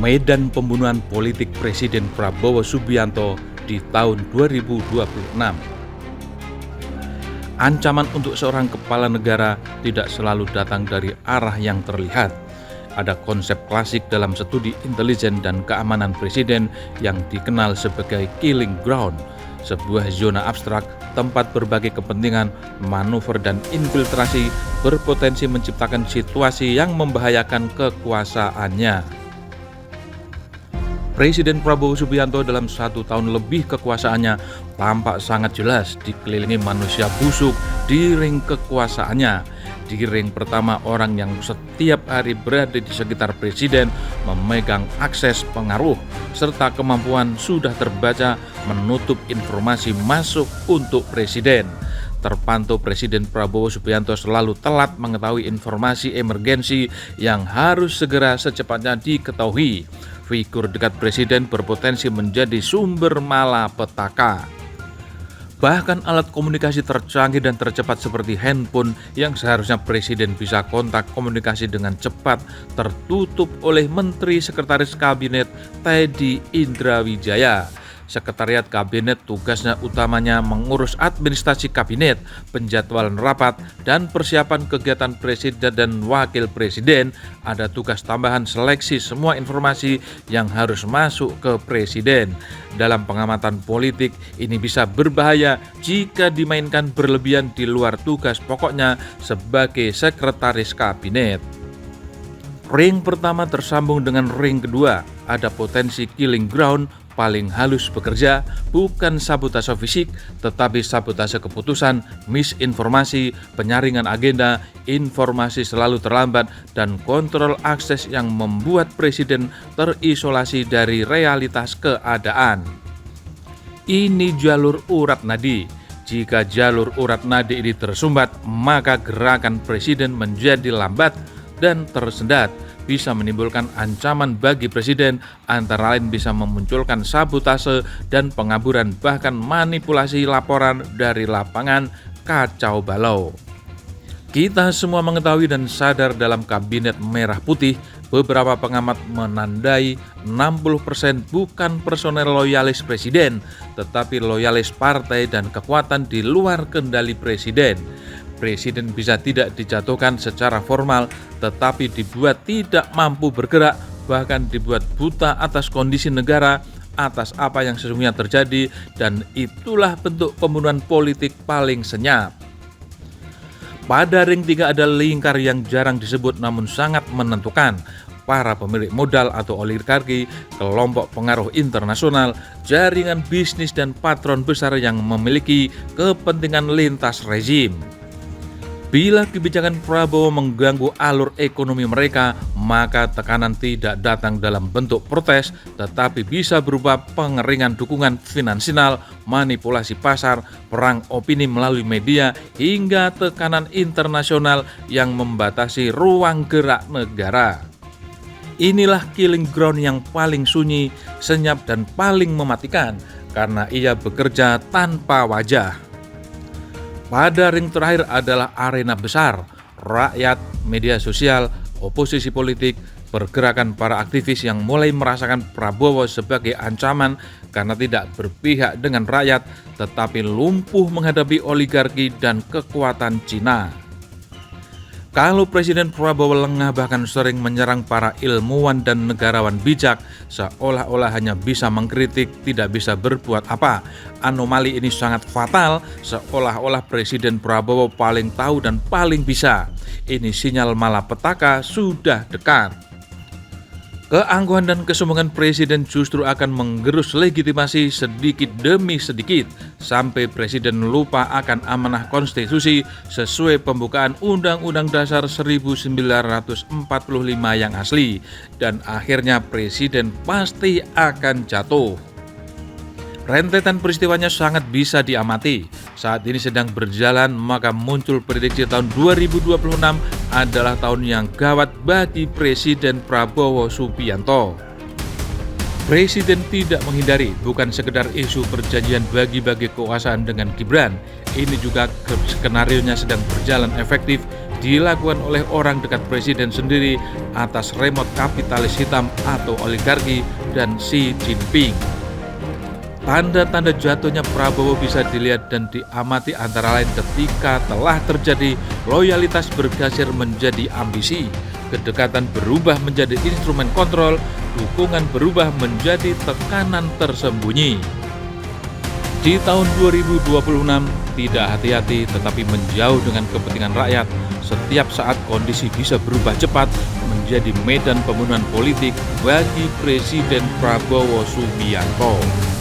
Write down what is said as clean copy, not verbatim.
medan pembunuhan politik Presiden Prabowo Subianto di tahun 2026. Ancaman untuk seorang kepala negara tidak selalu datang dari arah yang terlihat. Ada konsep klasik dalam studi intelijen dan keamanan presiden yang dikenal sebagai killing ground, sebuah zona abstrak tempat berbagai kepentingan, manuver dan infiltrasi berpotensi menciptakan situasi yang membahayakan kekuasaannya. Presiden Prabowo Subianto dalam 1 tahun lebih kekuasaannya tampak sangat jelas dikelilingi manusia busuk di ring kekuasaannya. Di ring pertama, orang yang setiap hari berada di sekitar presiden memegang akses pengaruh serta kemampuan sudah terbaca menutup informasi masuk untuk presiden. Terpantau Presiden Prabowo Subianto selalu telat mengetahui informasi emergensi yang harus segera secepatnya diketahui. Figur dekat presiden berpotensi menjadi sumber malapetaka. Bahkan alat komunikasi tercanggih dan tercepat seperti handphone yang seharusnya presiden bisa kontak komunikasi dengan cepat tertutup oleh Menteri Sekretaris Kabinet Teddy Indrawijaya. Sekretariat Kabinet tugasnya utamanya mengurus administrasi kabinet, penjadwalan rapat, dan persiapan kegiatan presiden dan wakil presiden. Ada tugas tambahan seleksi semua informasi yang harus masuk ke presiden. Dalam pengamatan politik, ini bisa berbahaya jika dimainkan berlebihan di luar tugas pokoknya sebagai sekretaris kabinet. Ring pertama tersambung dengan ring kedua, ada potensi killing ground. Paling halus bekerja bukan sabotase fisik, tetapi sabotase keputusan, misinformasi, penyaringan agenda, informasi selalu terlambat, dan kontrol akses yang membuat presiden terisolasi dari realitas keadaan. Ini jalur urat nadi. Jika jalur urat nadi ini tersumbat, maka gerakan presiden menjadi lambat dan tersendat. Bisa menimbulkan ancaman bagi presiden, antara lain bisa memunculkan sabotase dan pengaburan, bahkan manipulasi laporan dari lapangan kacau balau. Kita semua mengetahui dan sadar dalam kabinet merah putih, beberapa pengamat menandai 60% bukan personel loyalis presiden, tetapi loyalis partai dan kekuatan di luar kendali presiden. Presiden bisa tidak dijatuhkan secara formal, tetapi dibuat tidak mampu bergerak, bahkan dibuat buta atas kondisi negara, atas apa yang sesungguhnya terjadi, dan itulah bentuk pembunuhan politik paling senyap. Pada ring 3 ada lingkar yang jarang disebut namun sangat menentukan. Para pemilik modal atau oligarki, kelompok pengaruh internasional, jaringan bisnis dan patron besar yang memiliki kepentingan lintas rezim. Bila kebijakan Prabowo mengganggu alur ekonomi mereka, maka tekanan tidak datang dalam bentuk protes, tetapi bisa berupa pengeringan dukungan finansial, manipulasi pasar, perang opini melalui media, hingga tekanan internasional yang membatasi ruang gerak negara. Inilah killing ground yang paling sunyi, senyap, dan paling mematikan, karena ia bekerja tanpa wajah. Pada ring terakhir adalah arena besar, rakyat, media sosial, oposisi politik, pergerakan para aktivis yang mulai merasakan Prabowo sebagai ancaman karena tidak berpihak dengan rakyat, tetapi lumpuh menghadapi oligarki dan kekuatan Cina. Kalau Presiden Prabowo lengah bahkan sering menyerang para ilmuwan dan negarawan bijak, seolah-olah hanya bisa mengkritik, tidak bisa berbuat apa. Anomali ini sangat fatal, seolah-olah Presiden Prabowo paling tahu dan paling bisa. Ini sinyal malapetaka sudah dekat. Keangkuhan dan kesombongan presiden justru akan menggerus legitimasi sedikit demi sedikit, sampai presiden lupa akan amanah konstitusi sesuai pembukaan Undang-Undang Dasar 1945 yang asli, dan akhirnya presiden pasti akan jatuh. Rentetan peristiwanya sangat bisa diamati. Saat ini sedang berjalan, maka muncul prediksi tahun 2026 adalah tahun yang gawat bagi Presiden Prabowo Subianto. Presiden tidak menghindari, bukan sekedar isu perjanjian bagi-bagi kekuasaan dengan Gibran. Ini juga skenarionya sedang berjalan efektif dilakukan oleh orang dekat presiden sendiri atas remote kapitalis hitam atau oligarki dan Xi Jinping. Tanda-tanda jatuhnya Prabowo bisa dilihat dan diamati antara lain ketika telah terjadi loyalitas bergeser menjadi ambisi, kedekatan berubah menjadi instrumen kontrol, dukungan berubah menjadi tekanan tersembunyi. Di tahun 2026, tidak hati-hati tetapi menjauh dengan kepentingan rakyat, setiap saat kondisi bisa berubah cepat menjadi medan pembunuhan politik bagi Presiden Prabowo Subianto.